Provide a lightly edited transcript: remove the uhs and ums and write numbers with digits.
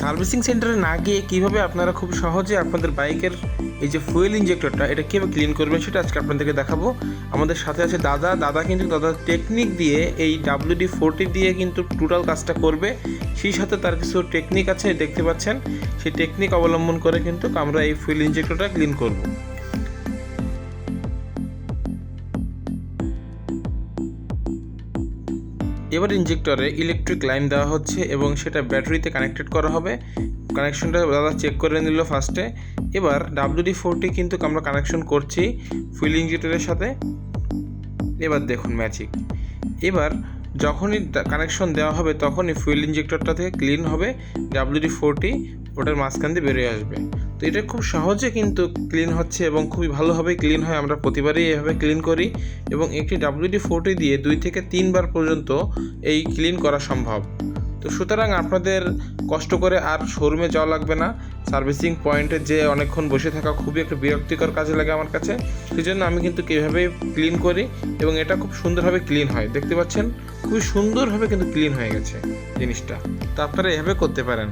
Servicing সেন্টারে না গিয়ে কীভাবে আপনারা খুব সহজে আপনাদের বাইকের এই যে ফুয়েল ইঞ্জেক্টরটা এটা কীভাবে ক্লিন করবেন সেটা আজকে আপনাদেরকে দেখাবো। আমাদের সাথে আছে দাদা কিন্তু দাদা টেকনিক দিয়ে এই WD-40 দিয়ে কিন্তু টোটাল কাজটা করবে। সেই সাথে তার কিছু টেকনিক আছে দেখতে পাচ্ছেন, সেই টেকনিক অবলম্বন করে কিন্তু আমরা এই ফুয়েল ইঞ্জেক্টরটা ক্লিন করব। এবার ইঞ্জেক্টরে ইলেকট্রিক লাইন দেওয়া হচ্ছে এবং সেটা ব্যাটারিতে কানেক্টেড করা হবে। কানেকশনটা দাদা চেক করে নিল ফার্স্টে। এবার WD-40 কিন্তু আমরা কানেকশন করছি ফুয়েল ইঞ্জেক্টরের সাথে। এবার দেখুন ম্যাজিক, এবার যখনই কানেকশন দেওয়া হবে তখনই ফুয়েল ইঞ্জেক্টরটা থেকে ক্লিন হবে, WD-40 ওটার মাঝখান দিয়ে বেরিয়ে আসবে। তো এটা খুব সহজে কিন্তু ক্লিন হচ্ছে এবং খুবই ভালোভাবে ক্লিন হয়। আমরা প্রতিবারই এভাবে ক্লিন করি এবং একটি WD-40 দিয়ে 2 থেকে 3 বার পর্যন্ত এই ক্লিন করা সম্ভব। তো সুতরাং আপনাদের কষ্ট করে আর শোরুমে যাওয়া লাগবে না। সার্ভিসিং পয়েন্টে যে অনেকক্ষণ বসে থাকা খুবই একটা বিরক্তিকর কাজে লাগে আমার কাছে। সেই জন্য আমি কিন্তু কীভাবে ক্লিন করি এবং এটা খুব সুন্দরভাবে ক্লিন হয়। দেখতে পাচ্ছেন খুবই সুন্দরভাবে কিন্তু ক্লিন হয়ে গেছে জিনিসটা। তো আপনারা এভাবে করতে পারেন।